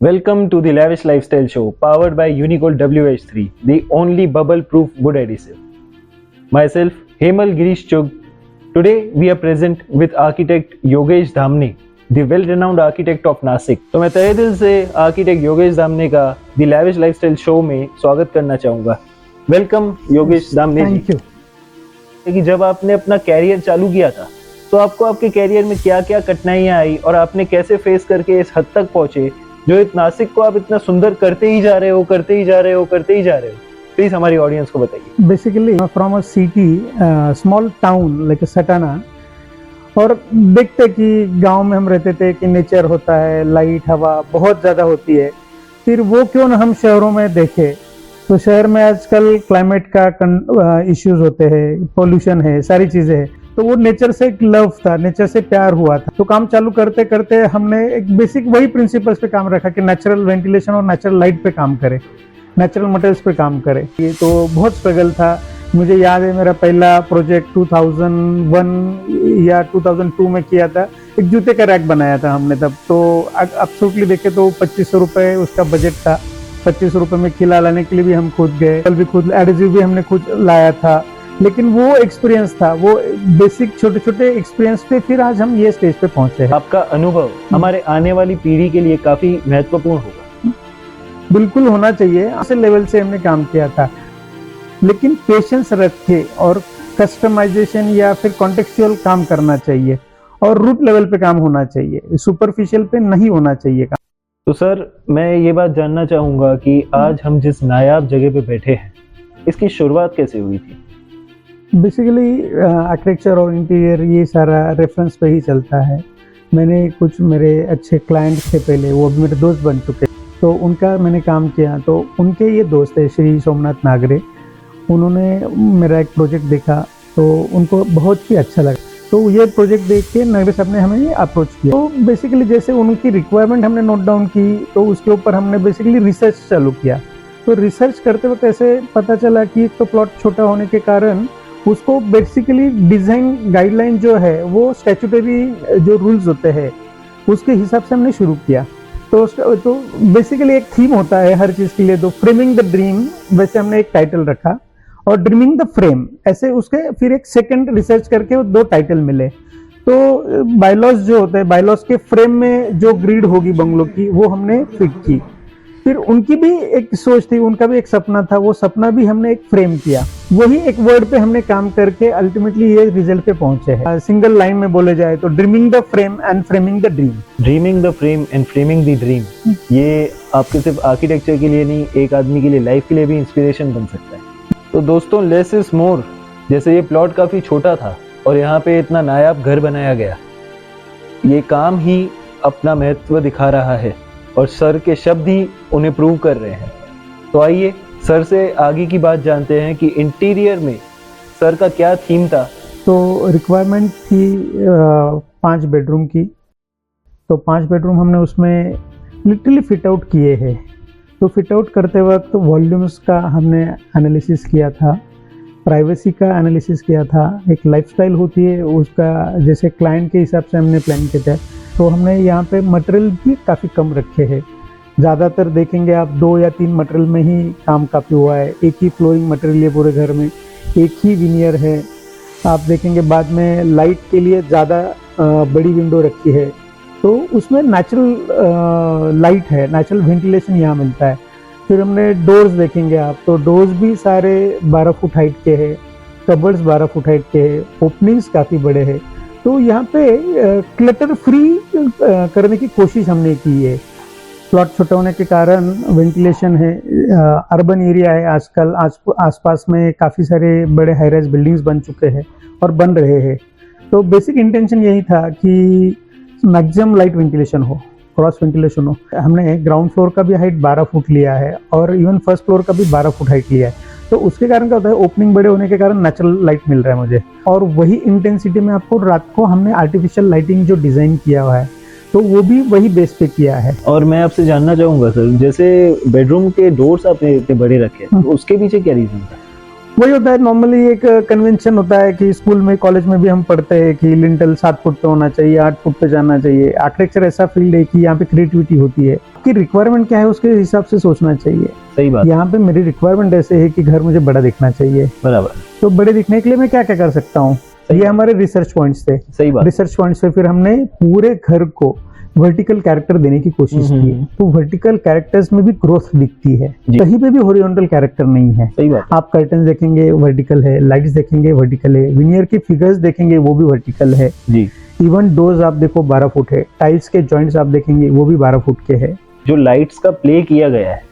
Welcome to the Lavish Lifestyle Show, powered by Unicold WH3, the only bubble-proof wood adhesive. Myself, Hemal Girish Chugh. Today we are present with architect Yogesh Dhamne, the well-renowned architect of Nasik. तो मैं तहे दिल से architect Yogesh Dhamne का the lavish lifestyle show में स्वागत करना चाहूँगा। Welcome Yogesh Dhamne ji. Thank you. कि जब आपने अपना कैरियर चालू किया था तो आपको आपके कैरियर में क्या क्या कठिनाइयाँ आई और आपने कैसे फेस करके इस हद तक पहुँचे जो इस नासिक को आप इतना सुंदर करते ही जा रहे हो। प्लीज हमारी ऑडियंस को बताइए। Basically from a city small town like Satana, और देखते कि गांव में हम रहते थे कि नेचर होता है, लाइट हवा बहुत ज़्यादा होती है, फिर वो क्यों ना हम शहरों में देखें। तो शहर में आजकल क्लाइमेट का इश्यूज होते हैं, पोल्यूशन है, सारी चीज़ें हैं। तो वो नेचर से एक लव था, नेचर से प्यार हुआ था। तो काम चालू करते करते हमने एक बेसिक वही प्रिंसिपल्स पे काम रखा कि नेचुरल वेंटिलेशन और नेचुरल लाइट पे काम करें, नेचुरल मटेरियल्स पे काम करें। ये तो बहुत स्ट्रगल था। मुझे याद है मेरा पहला प्रोजेक्ट 2001 या 2002 में किया था। एक जूते का रैक बनाया था हमने तब। तो एब्सोल्युटली देखे तो 2500 रुपये उसका बजट था। 2500 रुपये में किला लाने के लिए भी हम खुद गए, कल भी खुद एडहेसिव भी हमने खुद लाया था। लेकिन वो एक्सपीरियंस था, वो बेसिक छोटे छोटे एक्सपीरियंस पे फिर आज हम ये स्टेज पे पहुंचे हैं। आपका अनुभव हमारे आने वाली पीढ़ी के लिए काफी महत्वपूर्ण होगा। बिल्कुल होना चाहिए। ऐसे लेवल से हमने काम किया था, लेकिन पेशेंस रख के और कस्टमाइजेशन या फिर कॉन्टेक्चुअल काम करना चाहिए और रूट लेवल पे काम होना चाहिए, सुपरफिशियल पे नहीं होना चाहिए काम। तो सर, मैं ये बात जानना चाहूंगा कि आज हम जिस नायाब जगह पे बैठे हैं, इसकी शुरुआत कैसे हुई थी? बेसिकली आर्किटेक्चर और इंटीरियर ये सारा रेफरेंस पे ही चलता है। मैंने कुछ मेरे अच्छे क्लाइंट्स थे पहले, वो अभी मेरे दोस्त बन चुके, तो उनका मैंने काम किया। तो उनके ये दोस्त है श्री सोमनाथ नागरे, उन्होंने मेरा एक प्रोजेक्ट देखा तो उनको बहुत ही अच्छा लगा। तो ये प्रोजेक्ट देख के नागरे साहब ने हमें अप्रोच किया। तो बेसिकली जैसे उनकी रिक्वायरमेंट हमने नोट डाउन की, तो उसके ऊपर हमने बेसिकली रिसर्च चालू किया। तो रिसर्च करते वक्त ऐसे पता चला कि तो प्लॉट छोटा होने के कारण उसको बेसिकली डिज़ाइन गाइडलाइन जो है वो स्टैट्यूटरी जो रूल्स होते हैं उसके हिसाब से हमने शुरू किया। तो बेसिकली एक थीम होता है हर चीज़ के लिए। तो फ्रेमिंग द ड्रीम, वैसे हमने एक टाइटल रखा, और ड्रीमिंग द फ्रेम ऐसे उसके फिर एक सेकंड रिसर्च करके वो 2 टाइटल मिले। तो बायलॉज जो होता है, बायलॉज के फ्रेम में जो ग्रिड होगी बंगलों की वो हमने फिट की। फिर उनकी भी एक सोच थी, उनका भी एक सपना था, वो सपना भी हमने एक फ्रेम किया। वही एक वर्ड पे हमने काम करके अल्टीमेटली ये रिजल्ट पे पहुंचे हैं। सिंगल लाइन में बोले जाए तो dreaming the frame and framing the dream. Dreaming the frame and framing the dream, ये आपके सिर्फ आर्किटेक्चर के लिए नहीं, एक आदमी के लिए, लाइफ के लिए भी इंस्पिरेशन बन सकता है। तो दोस्तों, लेस इज मोर। जैसे ये प्लॉट काफी छोटा था और यहाँ पे इतना नायाब घर बनाया गया, ये काम ही अपना महत्व दिखा रहा है और सर के शब्द ही उन्हें प्रूव कर रहे हैं। तो आइए सर से आगे की बात जानते हैं कि इंटीरियर में सर का क्या थीम था। तो रिक्वायरमेंट थी 5 बेडरूम की। तो 5 बेडरूम हमने उसमें लिटरली फिट आउट किए हैं। तो फिट आउट करते वक्त वॉल्यूम्स का हमने एनालिसिस किया था, प्राइवेसी का एनालिसिस किया था, एक लाइफस्टाइल होती है उसका, जैसे क्लाइंट के हिसाब से हमने प्लान किया था। तो हमने यहाँ पे मटेरियल भी काफ़ी कम रखे हैं। ज़्यादातर देखेंगे आप 2 या 3 मटेरियल में ही काम काफ़ी हुआ है। एक ही फ्लोरिंग मटेरियल है पूरे घर में, एक ही विनियर है। आप देखेंगे बाद में लाइट के लिए ज़्यादा बड़ी विंडो रखी है, तो उसमें नेचुरल लाइट है, नेचुरल वेंटिलेशन यहाँ मिलता है। फिर हमने डोर्स देखेंगे आप, तो डोर्स भी सारे 12 फुट हाइट के हैं, कबर्ड्स 12 फुट हाइट के हैं, ओपनिंग्स काफ़ी बड़े हैं। तो यहाँ पे क्लटर फ्री करने की कोशिश हमने की है। प्लॉट छोटा होने के कारण वेंटिलेशन है, अर्बन एरिया है, आजकल आसपास में काफ़ी सारे बड़े हाई राइज बिल्डिंग्स बन चुके हैं और बन रहे हैं। तो बेसिक इंटेंशन यही था कि मैक्सिमम लाइट वेंटिलेशन हो, क्रॉस वेंटिलेशन हो। हमने ग्राउंड फ्लोर का भी हाइट 12 फुट लिया है और इवन फर्स्ट फ्लोर का भी 12 फुट हाइट लिया है। तो उसके कारण क्या होता है, ओपनिंग बड़े होने के कारण नेचुरल लाइट मिल रहा है मुझे, और वही इंटेंसिटी में आपको रात को हमने आर्टिफिशियल लाइटिंग जो डिज़ाइन किया हुआ है तो वो भी वही बेस पे किया है। और मैं आपसे जानना चाहूंगा सर, जैसे बेडरूम के डोर्स आपने इतने बड़े रखे, तो उसके पीछे क्या रीजन था? वही होता है नॉर्मली, एक कन्वेंशन होता है कि स्कूल में कॉलेज में भी हम पढ़ते हैं कि लिंटल 7 फुट पे होना चाहिए, 8 फुट पे जाना चाहिए। आर्किटेक्चर ऐसा फील्ड है कि यहाँ पे क्रिएटिविटी होती है कि रिक्वायरमेंट क्या है उसके हिसाब से सोचना चाहिए। सही बात। यहाँ पे मेरी रिक्वायरमेंट ऐसे है कि घर मुझे बड़ा दिखना चाहिए, बराबर। तो बड़े दिखने के लिए मैं क्या क्या कर सकता हूँ, ये हमारे रिसर्च पॉइंट्स थे। सही बात। रिसर्च पॉइंट से फिर हमने पूरे घर को वर्टिकल कैरेक्टर देने की कोशिश की है। तो वर्टिकल कैरेक्टर्स में भी ग्रोथ दिखती है, कहीं पे भी हॉरिजॉन्टल कैरेक्टर नहीं है। सही बात। आप कर्टन देखेंगे वर्टिकल है, लाइट्स देखेंगे वर्टिकल है, विनियर की फिगर्स देखेंगे वो भी वर्टिकल है जी। इवन डोर्स आप देखो 12 फुट है, टाइल्स के जॉइंट्स आप देखेंगे वो भी 12 फुट के है। जो लाइट्स का प्ले किया गया है,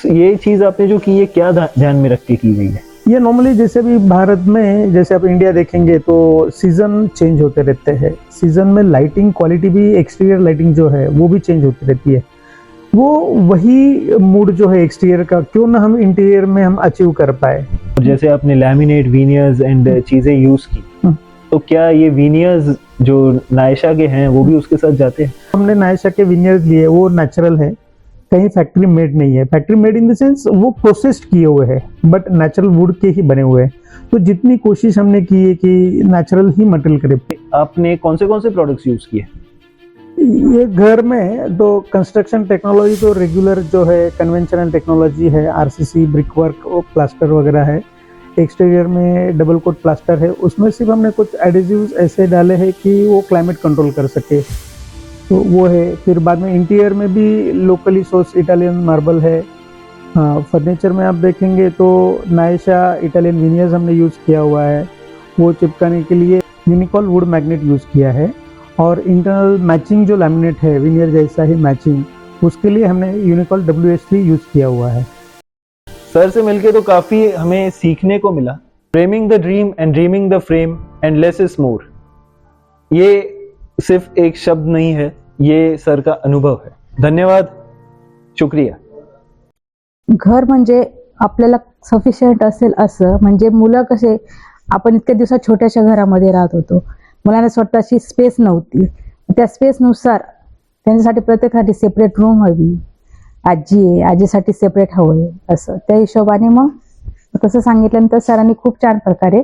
ये चीज आपने जो की है क्या ध्यान में रख के की गई है? ये नॉर्मली जैसे भी भारत में, जैसे आप इंडिया देखेंगे तो सीजन चेंज होते रहते हैं। सीजन में लाइटिंग क्वालिटी भी, एक्सटीरियर लाइटिंग जो है वो भी चेंज होती रहती है। वो वही मूड जो है एक्सटीरियर का क्यों ना हम इंटीरियर में हम अचीव कर पाए। जैसे आपने लैमिनेट, वीनियर्स एंड चीजें यूज की, तो क्या ये वीनियर्स जो नायशा के हैं वो भी उसके साथ जाते हैं? हमने नायशा के वीनियर्स लिए, वो नेचुरल है, कहीं फैक्ट्री मेड नहीं है। Factory made in the sense वो प्रोसेस्ड किए हुए हैं, बट नेचुरल वुड के ही बने हुए हैं। तो जितनी कोशिश हमने की है कि नेचुरल ही मटेरियल करे। आपने कौन से प्रोडक्ट्स यूज किए? ये घर में तो कंस्ट्रक्शन टेक्नोलॉजी तो रेगुलर जो है कन्वेंशनल टेक्नोलॉजी है, आरसीसी, ब्रिक वर्क और प्लास्टर वगैरह है। एक्सटीरियर में डबल कोट प्लास्टर है, उसमें सिर्फ हमने कुछ एडिटिव्स ऐसे डाले हैं कि वो क्लाइमेट कंट्रोल कर सके, तो वो है। फिर बाद में इंटीरियर में भी लोकली सोर्स इटालियन मार्बल है। हाँ, फर्नीचर में आप देखेंगे तो नायशा इटालियन विनियर्स हमने यूज़ किया हुआ है, वो चिपकाने के लिए यूनिकॉल वुड मैग्नेट यूज़ किया है। और इंटरनल मैचिंग जो लैमिनेट है विनियर जैसा ही मैचिंग, उसके लिए हमने यूनिकॉल WH3 यूज़ किया हुआ है। सर से मिलके तो काफी हमें सीखने को मिला। Framing the dream and dreaming the frame and less is more, ये सिर्फ एक शब्द नहीं है, ये सर का अनुभव है। धन्यवाद, शुक्रिया। घर म्हणजे आपल्याला सफिशियंट असेल असं, म्हणजे मुलं कसे, आपण इतक्या दिवसात छोट्याशा घरामध्ये राहत होतो, मुलांना स्वतःची स्पेस नव्हती, त्या स्पेसनुसार त्यांच्यासाठी प्रत्येकासाठी सेपरेट रूम हवी, आजी आहे आजीसाठी सेपरेट हवंय असं, त्या हिशोबाने मग तसं सांगितल्यानंतर सरांनी खूप छान प्रकारे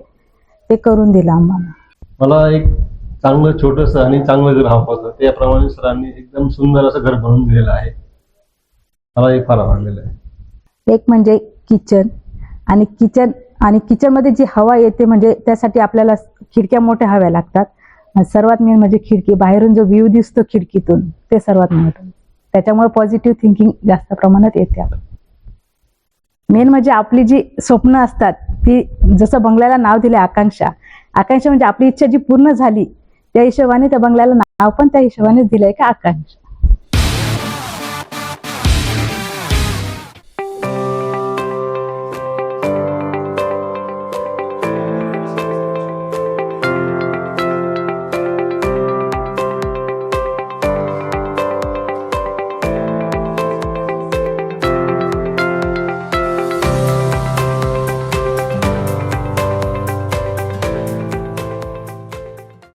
ते करून दिलं आम्हाला। मला एक चांगलं छोटंसं आणि चांगलं घर हवं होतं, त्याप्रमाणे सरांनी एकदम सुंदर असं घर बनवून दिलेलं आहे, मला हे फार आवडलेलं आहे। एक म्हणजे किचन, आणि किचनमध्ये जी हवा येते म्हणजे त्यासाठी आपल्याला खिडक्या मोठ्या हव्या लागतात, आणि सर्वात मेन म्हणजे खिडकी, बाहेरून जो व्ह्यू दिसतो खिडकीतून ते सर्वात महत्त्वाचं, त्याच्यामुळे पॉझिटिव्ह थिंकिंग जास्त प्रमाणात येते। मेन म्हणजे आपली जी स्वप्न असतात ती, जसं बंगल्याला नाव दिले आकांक्षा, आकांक्षा म्हणजे आपली इच्छा जी पूर्ण झाली त्या हिशोबाने त्या बंगल्याला नाव पण त्या हिशोबाने दिलंय का आकांक्षा।